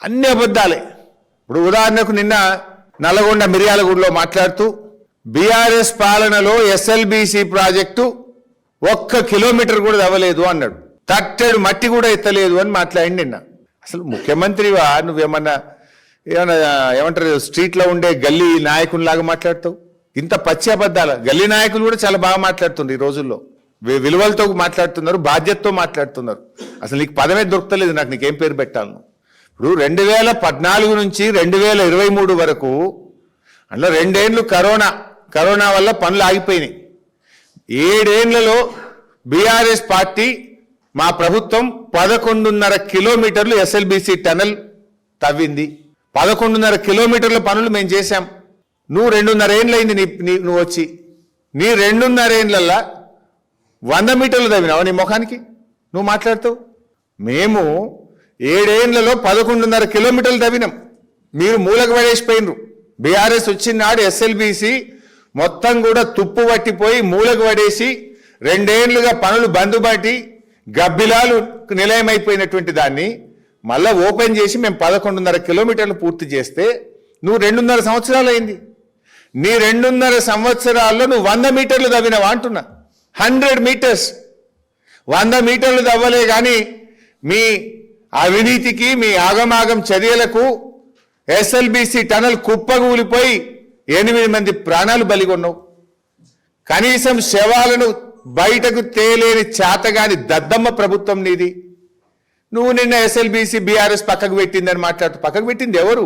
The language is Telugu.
అన్ని అబద్ధాలే. ఇప్పుడు ఉదాహరణకు నిన్న నల్లగొండ మిర్యాలగూడలో మాట్లాడుతూ బీఆర్ఎస్ పాలనలో ఎస్ఎల్బీసీ ప్రాజెక్టు 1 కిలోమీటర్ కూడా తవ్వలేదు అన్నాడు. తట్టెడు మట్టి కూడా ఎత్తలేదు అని మాట్లాడి నిన్న. అసలు ముఖ్యమంత్రివా నువ్వేమన్నా ఏమంటారు స్ట్రీట్లో ఉండే గల్లీ నాయకునిలాగా మాట్లాడతావు? ఇంత పచ్చి అబద్ధాలు. గల్లీ నాయకులు కూడా చాలా బాగా మాట్లాడుతున్నారు ఈ రోజుల్లో, విలువలతో మాట్లాడుతున్నారు, బాధ్యతతో మాట్లాడుతున్నారు. అసలు నీకు పదమే దొరకలేదు, నాకు నీకేం పేరు పెట్టాలను. ఇప్పుడు 2014 నుంచి 2023 వరకు అందులో 2 ఏళ్ళు కరోనా వల్ల పనులు ఆగిపోయినాయి. 7 ఏళ్లలో బీఆర్ఎస్ పార్టీ మా ప్రభుత్వం 11.5 కిలోమీటర్లు ఎస్ఎల్బీసీ టనల్ తవ్వింది. 11.5 కిలోమీటర్ల పనులు మేము చేశాం. నువ్వు 2.5 ఏళ్ళు అయింది నువ్వు వచ్చి. నీ 2.5 ఏళ్ళల్లో 100 మీటర్లు తవ్వినావు నీ ముఖానికి నువ్వు మాట్లాడుతావు. మేము 7 ఏళ్లలో 11.5 కిలోమీటర్లు తవ్వినాం. మీరు మూలకు పడేసిపోయినరు. బీఆర్ఎస్ వచ్చిన నాడు ఎస్ఎల్బీసీ మొత్తం కూడా తుప్పు పట్టిపోయి మూలకు పడేసి 2 ఏళ్లుగా పనులు బందుబాటి గబ్బిలాలు నిలయమైపోయినటువంటి దాన్ని మళ్ళా ఓపెన్ చేసి మేము 11.5 కిలోమీటర్లు పూర్తి చేస్తే నువ్వు 2.5 సంవత్సరాలు అయింది. నీ 2.5 సంవత్సరాల్లో నువ్వు 100 మీటర్లు తవ్వినావా అంటున్నా. 100 మీటర్స్ 100 మీటర్లు తవ్వలే కానీ మీ అవినీతికి మీ ఆగమాగం చర్యలకు ఎస్ఎల్బీసీ టనల్ కుప్పగూలిపోయి 8 మంది ప్రాణాలు బలిగొన్నావు. కనీసం శవాలను బయటకు తేలేని చేతగాని దద్దమ్మ ప్రభుత్వం నీది. నువ్వు నిన్న ఎస్ఎల్బీసీ బీఆర్ఎస్ పక్కకు పెట్టిందని మాట్లాడుతూ, పక్కకు పెట్టింది ఎవరు?